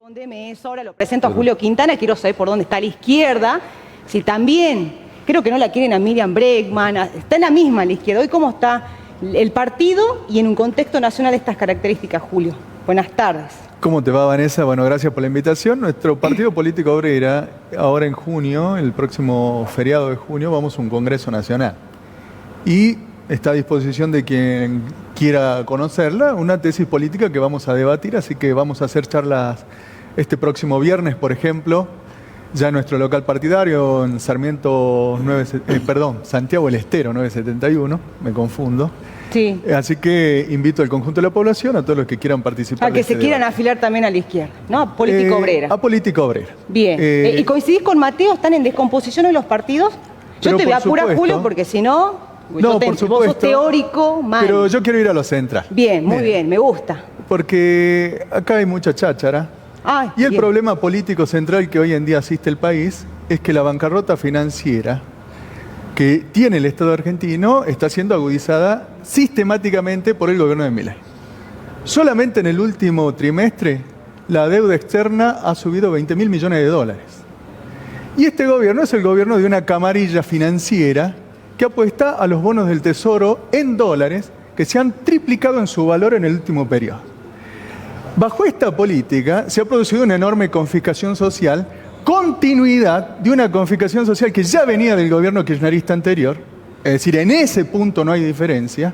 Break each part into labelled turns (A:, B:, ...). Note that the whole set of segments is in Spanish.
A: Respóndeme eso, ahora lo presento a Julio Quintana, quiero saber por dónde está la izquierda, si también, creo que no la quieren a Miriam Bregman, está en la misma la izquierda. Hoy cómo está el partido y en un contexto nacional de estas características, Julio. Buenas tardes.
B: ¿Cómo te va, Vanessa? Bueno, gracias por la invitación. Nuestro Partido Político Obrera, ahora en junio, el próximo feriado de junio, vamos a un Congreso Nacional. Y está a disposición de quien quiera conocerla, una tesis política que vamos a debatir, así que vamos a hacer charlas este próximo viernes, por ejemplo, ya en nuestro local partidario, en Sarmiento Santiago del Estero 971, me confundo.
A: Sí.
B: Así que invito al conjunto de la población, a todos los que quieran participar.
A: A que se quieran afilar también a la izquierda, ¿no? A política obrera.
B: A política obrera.
A: Bien. ¿Y coincidís con Mateo? ¿Están en descomposición hoy los partidos? Yo te voy a apurar, Julio, porque si no...
B: No, por supuesto.
A: Vos sos teórico, mal.
B: Pero yo quiero ir a lo central.
A: Bien, muy bien, me gusta.
B: Porque acá hay mucha cháchara.
A: Ay,
B: y el
A: bien.
B: problema político central que hoy en día asiste el país es que la bancarrota financiera que tiene el Estado argentino está siendo agudizada sistemáticamente por el gobierno de Milei. Solamente en el último trimestre la deuda externa ha subido 20.000 millones de dólares. Y este gobierno es el gobierno de una camarilla financiera que apuesta a los bonos del Tesoro en dólares que se han triplicado en su valor en el último periodo. Bajo esta política se ha producido una enorme confiscación social, continuidad de una confiscación social que ya venía del gobierno kirchnerista anterior, es decir, en ese punto no hay diferencia,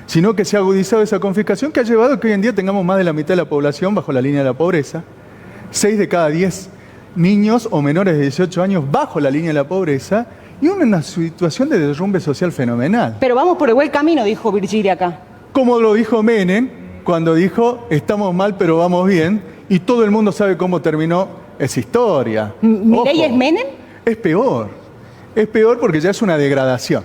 B: sino que se ha agudizado esa confiscación que ha llevado a que hoy en día tengamos más de la mitad de la población bajo la línea de la pobreza, 6 de cada 10 niños o menores de 18 años bajo la línea de la pobreza, y una situación de derrumbe social fenomenal.
A: Pero vamos por el buen camino, dijo Virgilia acá.
B: Como lo dijo Menem, cuando dijo, estamos mal pero vamos bien, y todo el mundo sabe cómo terminó esa historia.
A: ¿Milei es Menem?
B: Es peor porque ya es una degradación.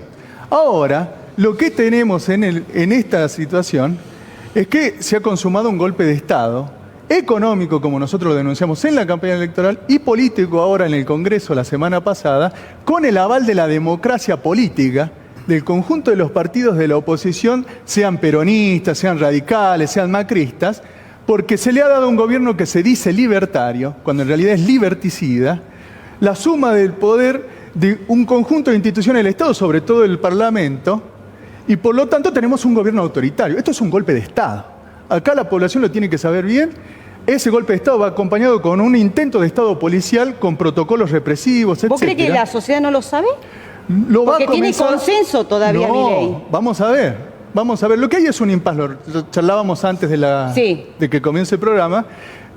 B: Ahora, lo que tenemos en esta situación es que se ha consumado un golpe de Estado, económico, como nosotros lo denunciamos en la campaña electoral, y político ahora en el Congreso la semana pasada, con el aval de la democracia política del conjunto de los partidos de la oposición, sean peronistas, sean radicales, sean macristas, porque se le ha dado a un gobierno que se dice libertario, cuando en realidad es liberticida, la suma del poder de un conjunto de instituciones del Estado, sobre todo el Parlamento, y por lo tanto tenemos un gobierno autoritario. Esto es un golpe de Estado. Acá la población lo tiene que saber bien. Ese golpe de Estado va acompañado con un intento de Estado policial, con protocolos represivos, etc.
A: ¿Vos crees que la sociedad no lo sabe?
B: Porque
A: tiene consenso todavía Milei.
B: Vamos a ver. Lo que hay es un impasse, lo charlábamos antes de que comience el programa,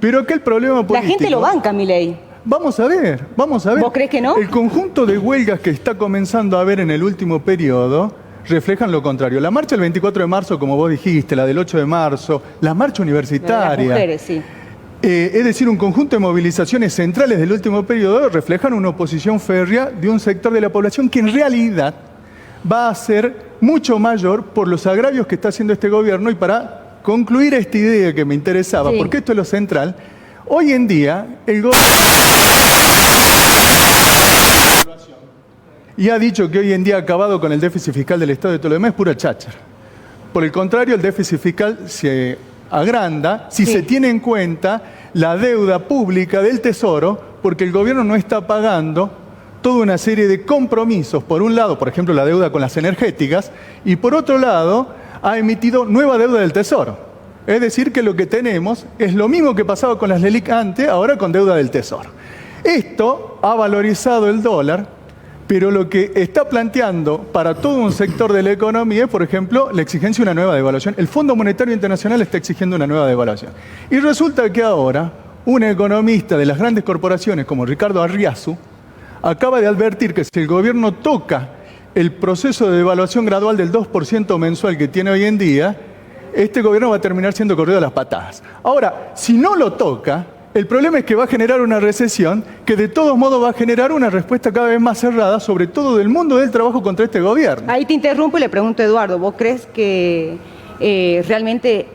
B: pero que el problema político...
A: La gente lo banca, Milei.
B: Vamos a ver.
A: ¿Vos crees que no?
B: El conjunto de huelgas que está comenzando a haber en el último periodo reflejan lo contrario. La marcha del 24 de marzo, como vos dijiste, la del 8 de marzo, la marcha universitaria.
A: De las mujeres, sí.
B: Es decir, un conjunto de movilizaciones centrales del último periodo reflejan una oposición férrea de un sector de la población que en realidad va a ser mucho mayor por los agravios que está haciendo este gobierno. Y para concluir esta idea que me interesaba,
A: sí,
B: porque esto es lo central, hoy en día el gobierno... Y ha dicho que hoy en día ha acabado con el déficit fiscal del Estado y todo lo demás, es pura cháchara. Por el contrario, el déficit fiscal se agranda si se tiene en cuenta la deuda pública del Tesoro, porque el gobierno no está pagando toda una serie de compromisos. Por un lado, por ejemplo, la deuda con las energéticas, y por otro lado, ha emitido nueva deuda del Tesoro. Es decir, que lo que tenemos es lo mismo que pasaba con las LELIQ antes, ahora con deuda del Tesoro. Esto ha valorizado el dólar, pero lo que está planteando para todo un sector de la economía es, por ejemplo, la exigencia de una nueva devaluación. El Fondo Monetario Internacional está exigiendo una nueva devaluación. Y resulta que ahora un economista de las grandes corporaciones como Ricardo Arriazu acaba de advertir que si el gobierno toca el proceso de devaluación gradual del 2% mensual que tiene hoy en día, este gobierno va a terminar siendo corrido a las patadas. Ahora, si no lo toca, el problema es que va a generar una recesión que de todos modos va a generar una respuesta cada vez más cerrada, sobre todo del mundo del trabajo, contra este gobierno.
A: Ahí te interrumpo y le pregunto a Eduardo, ¿vos crees que realmente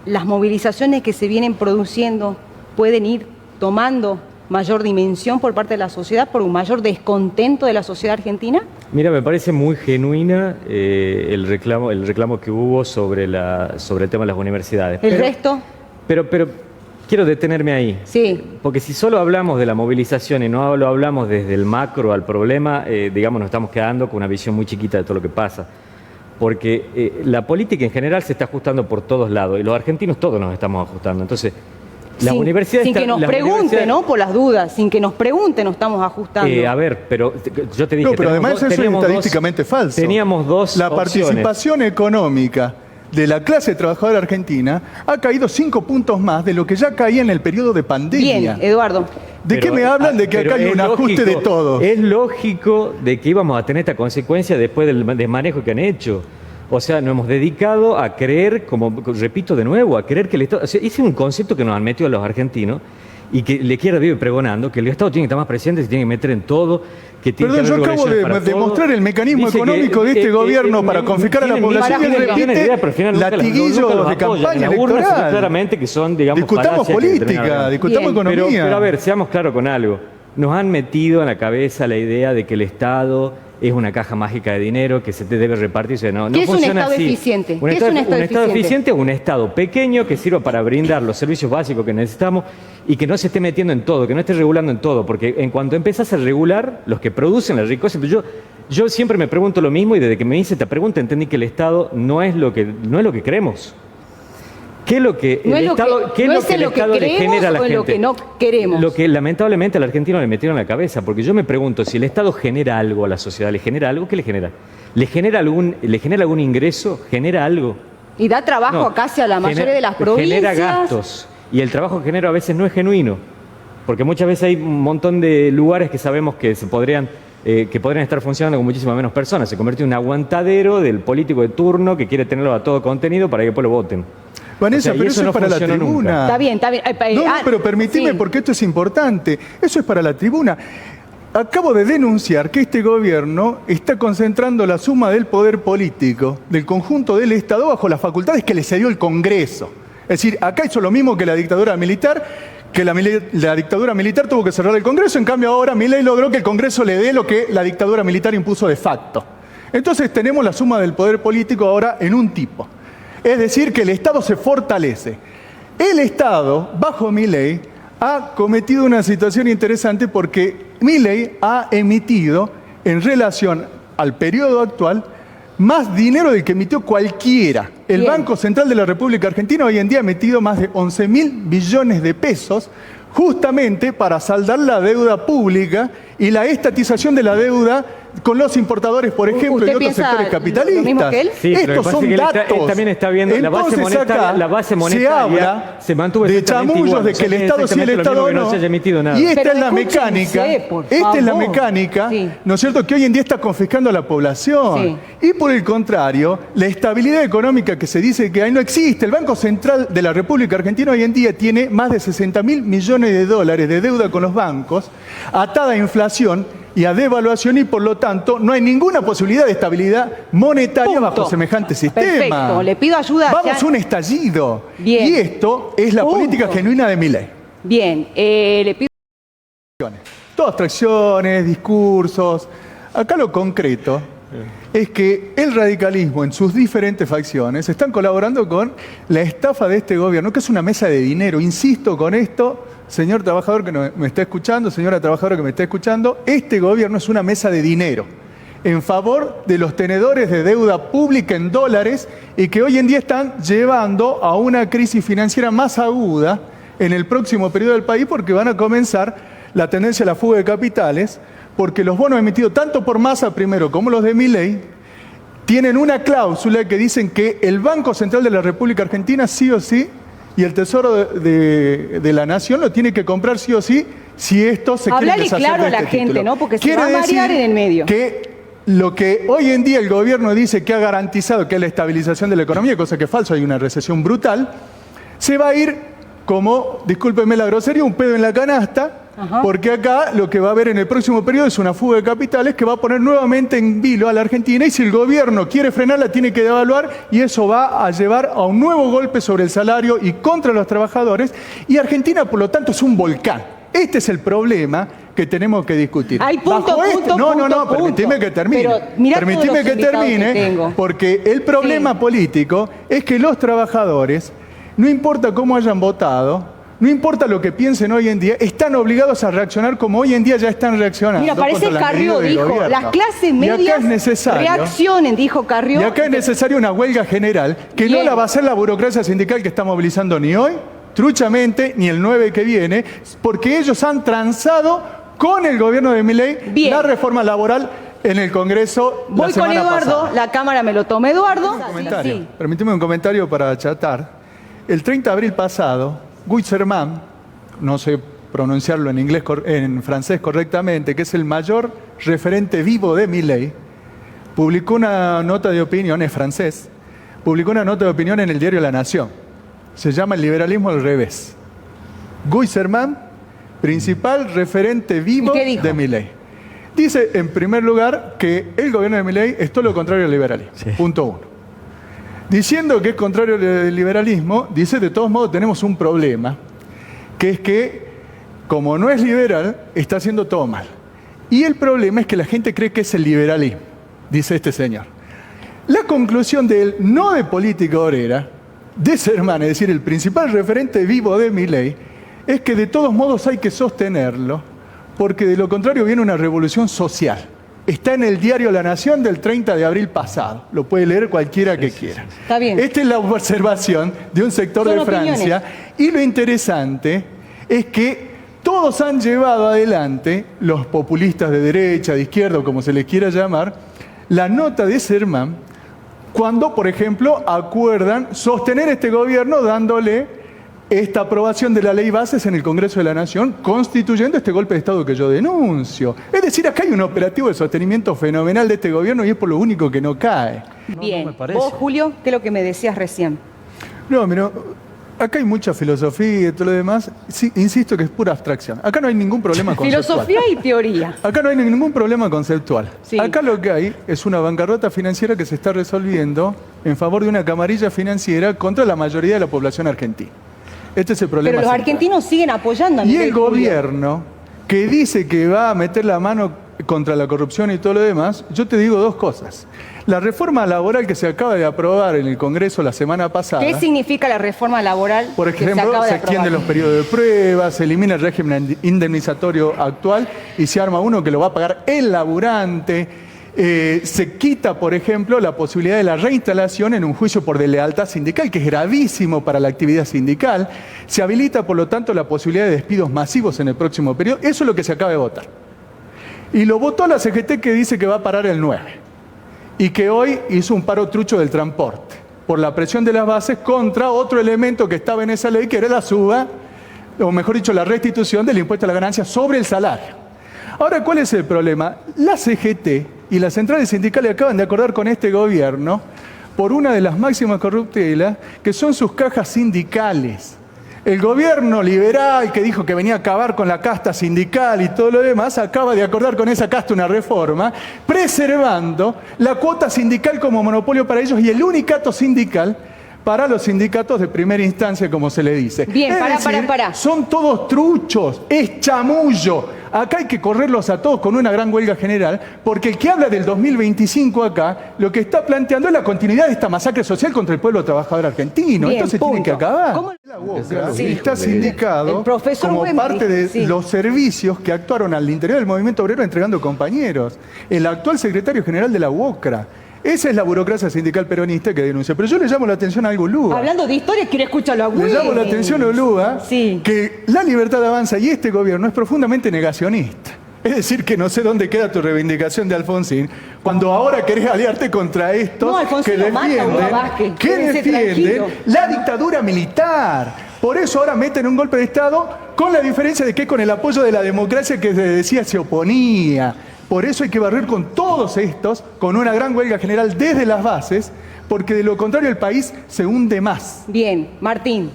A: las movilizaciones que se vienen produciendo pueden ir tomando mayor dimensión por parte de la sociedad, por un mayor descontento de la sociedad argentina?
C: Mira, me parece muy genuina el reclamo que hubo sobre el tema de las universidades.
A: ¿El resto?
C: Pero quiero detenerme ahí.
A: Sí.
C: Porque si solo hablamos de la movilización y no lo hablamos desde el macro al problema, digamos, nos estamos quedando con una visión muy chiquita de todo lo que pasa. Porque la política en general se está ajustando por todos lados y los argentinos todos nos estamos ajustando. Entonces, las universidades...
A: Sin que nos pregunte, ¿no? Por las dudas, sin que nos pregunte nos estamos ajustando.
C: A ver, pero yo te dije...
B: No, pero además eso es estadísticamente falso.
C: Teníamos dos
B: La
C: opciones.
B: participación económica de la clase trabajadora argentina ha caído 5 puntos más de lo que ya caía en el periodo de pandemia.
A: Bien, Eduardo.
B: ¿De qué me hablan? De que acá hay un ajuste de todo.
C: Es lógico de que íbamos a tener esta consecuencia después del desmanejo que han hecho. O sea, nos hemos dedicado a creer, como repito de nuevo, a creer que el Estado... O sea, ese es un concepto que nos han metido a los argentinos y que le quiere vive pregonando, que el Estado tiene que estar más presente, se tiene que meter en todo, que tiene que haber
B: yo acabo de demostrar el mecanismo económico de este gobierno para confiscar a la población y repite latiguillos de campaña electoral.
C: Claramente que son, digamos,
B: discutamos política, discutamos economía.
C: Pero a ver, seamos claros con algo. Nos han metido en la cabeza la idea de que el Estado es una caja mágica de dinero que se te debe repartirse. No,
A: ¿Qué
C: no
A: es un
C: funciona
A: Estado
C: así.
A: eficiente?
C: Un Estado eficiente es un Estado pequeño que sirva para brindar los servicios básicos que necesitamos y que no se esté metiendo en todo, que no esté regulando en todo, porque en cuanto empezás a regular, los que producen la riqueza, yo siempre me pregunto lo mismo y desde que me hice esta pregunta entendí que el Estado no es lo que creemos. ¿Qué es lo que el Estado, qué es lo que el Estado le genera a la gente?
A: Lo que no queremos.
C: Lo que lamentablemente al argentino le metieron en la cabeza, porque yo me pregunto, si el Estado genera algo a la sociedad, ¿le genera algo? ¿Qué le genera? ¿Le genera algún ingreso? ¿Genera algo?
A: Y da trabajo a casi a la mayoría de las provincias.
C: Genera gastos. Y el trabajo que genera a veces no es genuino. Porque muchas veces hay un montón de lugares que sabemos que podrían estar funcionando con muchísimas menos personas. Se convierte en un aguantadero del político de turno que quiere tenerlo a todo contenido para que después lo voten.
B: Vanessa, pero eso es para la tribuna.
C: Nunca.
A: Está bien, está bien.
B: No, pero permitime, porque esto es importante. Eso es para la tribuna. Acabo de denunciar que este gobierno está concentrando la suma del poder político del conjunto del Estado bajo las facultades que le cedió el Congreso. Es decir, acá hizo lo mismo que la dictadura militar, que la dictadura militar tuvo que cerrar el Congreso, en cambio ahora Milei logró que el Congreso le dé lo que la dictadura militar impuso de facto. Entonces tenemos la suma del poder político ahora en un tipo. Es decir, que el Estado se fortalece. El Estado, bajo Milei, ha cometido una situación interesante porque Milei ha emitido, en relación al periodo actual, más dinero del que emitió cualquiera. El Banco Central de la República Argentina hoy en día ha emitido más de 11.000 billones de pesos justamente para saldar la deuda pública y la estatización de la deuda con los importadores, por ejemplo, y otros sectores capitalistas.
A: ¿Lo mismo que él?
C: Sí,
B: estos son datos.
C: Él también está viendo
B: entonces,
C: la base monetaria
B: se habla
C: se mantuvo
B: de
C: exactamente
B: chamullos
C: igual.
B: de que el Estado sí, el Estado no.
C: Se haya emitido nada.
B: Y esta
A: Pero
B: es la mecánica, esta es la mecánica,
A: sí,
B: ¿no es cierto?, que hoy en día está confiscando a la población.
A: Sí.
B: Y por el contrario, la estabilidad económica que se dice que hay no existe. El Banco Central de la República Argentina hoy en día tiene más de 60.000 millones de dólares de deuda con los bancos, atada a inflación y a devaluación, y por lo tanto no hay ninguna posibilidad de estabilidad monetaria bajo semejante sistema.
A: Perfecto, le pido ayuda.
B: Vamos a un estallido.
A: Bien.
B: Y esto es la política genuina de Milei.
A: Bien, le pido...
B: Todas abstracciones, discursos. Acá lo concreto es que el radicalismo en sus diferentes facciones están colaborando con la estafa de este gobierno, que es una mesa de dinero. Insisto con esto, señor trabajador que me está escuchando, señora trabajadora que me está escuchando, este gobierno es una mesa de dinero en favor de los tenedores de deuda pública en dólares y que hoy en día están llevando a una crisis financiera más aguda en el próximo periodo del país, porque van a comenzar la tendencia a la fuga de capitales, porque los bonos emitidos tanto por Massa primero como los de Milei tienen una cláusula que dicen que el Banco Central de la República Argentina sí o sí, y el Tesoro de la Nación lo tiene que comprar sí o sí, si esto se quiere deshacer
A: claro
B: de este
A: a la gente,
B: título.
A: ¿no? Porque se
B: Quiere
A: va a marear
B: decir
A: en el medio.
B: Que lo que hoy en día el gobierno dice que ha garantizado, que es la estabilización de la economía, cosa que es falso, hay una recesión brutal, se va a ir como, discúlpenme la grosería, un pedo en la canasta. Ajá. Porque acá lo que va a haber en el próximo periodo es una fuga de capitales que va a poner nuevamente en vilo a la Argentina, y si el gobierno quiere frenarla tiene que devaluar, y eso va a llevar a un nuevo golpe sobre el salario y contra los trabajadores, y Argentina por lo tanto es un volcán. Este es el problema que tenemos que discutir.
A: Hay punto,
B: permitime que termine. Permitime que termine, porque el problema político es que los trabajadores, no importa cómo hayan votado, no importa lo que piensen hoy en día, están obligados a reaccionar como hoy en día ya están reaccionando.
A: Mira, parece
B: contra la
A: Carrió
B: medida del
A: dijo,
B: gobierno.
A: las clases
B: Y acá
A: medias
B: es necesario,
A: reaccionen, dijo Carrió.
B: y acá es necesaria una huelga general, que
A: Bien.
B: no la va a hacer la burocracia sindical que está movilizando ni hoy, truchamente, ni el 9 que viene, porque ellos han transado con el gobierno de Milei
A: Bien.
B: la reforma laboral en el Congreso la
A: Voy con
B: semana
A: Eduardo,
B: pasada.
A: la cámara me lo toma Eduardo.
B: Comentario.
A: Sí.
B: Permíteme un comentario para achatar. El 30 de abril pasado, Guy-Serman, no sé pronunciarlo en francés correctamente, que es el mayor referente vivo de Milei, publicó una nota de opinión, es francés, publicó una nota de opinión en el diario La Nación. Se llama El liberalismo al revés. Guy-Serman, principal referente vivo
A: ¿Y qué dijo?
B: de Milei. Dice, en primer lugar, que el gobierno de Milei es todo lo contrario al liberalismo.
C: Sí.
B: Punto 1. Diciendo que es contrario al liberalismo, dice, de todos modos tenemos un problema, que es que, como no es liberal, está haciendo todo mal. Y el problema es que la gente cree que es el liberalismo, dice este señor. La conclusión de él, no de política obrera, de Serman, es decir, el principal referente vivo de Milei, es que de todos modos hay que sostenerlo, porque de lo contrario viene una revolución social. Está en el diario La Nación del 30 de abril pasado. Lo puede leer cualquiera que quiera.
A: Está bien.
B: Esta es la observación de un sector
A: Son
B: de
A: opiniones.
B: Francia. Y lo interesante es que todos han llevado adelante, los populistas de derecha, de izquierda, o como se les quiera llamar, la nota de Serman, cuando, por ejemplo, acuerdan sostener este gobierno dándole esta aprobación de la ley bases en el Congreso de la Nación, constituyendo este golpe de Estado que yo denuncio. Es decir, acá hay un operativo de sostenimiento fenomenal de este gobierno y es por lo único que no cae.
A: Bien.
C: me parece.
A: Vos, Julio, ¿qué es lo que me decías recién?
B: No, mira, acá hay mucha filosofía y todo lo demás. Sí, insisto que es pura abstracción. Acá no hay ningún problema conceptual.
A: Filosofía y teoría.
B: Acá no hay ningún problema conceptual.
A: Sí.
B: Acá lo que hay es una bancarrota financiera que se está resolviendo en favor de una camarilla financiera contra la mayoría de la población argentina. Este es el problema.
A: Pero los
B: central.
A: argentinos siguen apoyando a
B: Y
A: Milei,
B: el
A: Julio.
B: gobierno, que dice que va a meter la mano contra la corrupción y todo lo demás, yo te digo dos cosas. La reforma laboral que se acaba de aprobar en el Congreso la semana pasada,
A: ¿Qué significa la reforma laboral
B: por
A: que se
B: ejemplo,
A: acaba de
B: se extienden
A: aprobar?
B: los periodos de prueba, se elimina el régimen indemnizatorio actual y se arma uno que lo va a pagar el laburante. Se quita, por ejemplo, la posibilidad de la reinstalación en un juicio por deslealtad sindical, que es gravísimo para la actividad sindical. Se habilita, por lo tanto, la posibilidad de despidos masivos en el próximo periodo. Eso es lo que se acaba de votar. Y lo votó la CGT, que dice que va a parar el 9. Y que hoy hizo un paro trucho del transporte, por la presión de las bases contra otro elemento que estaba en esa ley, que era la suba, o mejor dicho, la restitución del impuesto a la ganancia sobre el salario. Ahora, ¿cuál es el problema? La CGT y las centrales sindicales acaban de acordar con este gobierno por una de las máximas corruptelas, que son sus cajas sindicales. El gobierno liberal, que dijo que venía a acabar con la casta sindical y todo lo demás, acaba de acordar con esa casta una reforma, preservando la cuota sindical como monopolio para ellos y el unicato sindical para los sindicatos de primera instancia, como se le dice.
A: Bien,
B: Es
A: pará.
B: Son todos truchos, es chamullo. Acá hay que correrlos a todos con una gran huelga general, porque el que habla del 2025 acá, lo que está planteando es la continuidad de esta masacre social contra el pueblo trabajador argentino.
A: Bien,
B: Esto se tiene
A: punto.
B: que acabar.
A: ¿Cómo?
B: La UOCRA
A: Sí.
B: está sindicado
A: El profesor
B: como
A: Wembley,
B: parte de
A: sí.
B: los servicios que actuaron al interior del movimiento obrero entregando compañeros. El actual secretario general de la UOCRA. Esa es la burocracia sindical peronista que denuncia. Pero yo le llamo la atención a algo, Lúa.
A: Hablando de historia, quiero escucharlo a
B: Le
A: Willy.
B: llamo la atención a Lúa
A: Sí.
B: que la Libertad Avanza y este gobierno es profundamente negacionista. Es decir, que no sé dónde queda tu reivindicación de Alfonsín, cuando ahora querés aliarte contra estos
A: No, Alfonsín
B: que
A: lo mata a Hugo Vázquez,
B: que
A: quédense
B: defienden
A: tranquilo.
B: la dictadura militar. Por eso ahora meten un golpe de Estado, con la diferencia de que con el apoyo de la democracia que se decía se oponía. Por eso hay que barrer con todos estos, con una gran huelga general desde las bases, porque de lo contrario el país se hunde más.
A: Bien, Martín.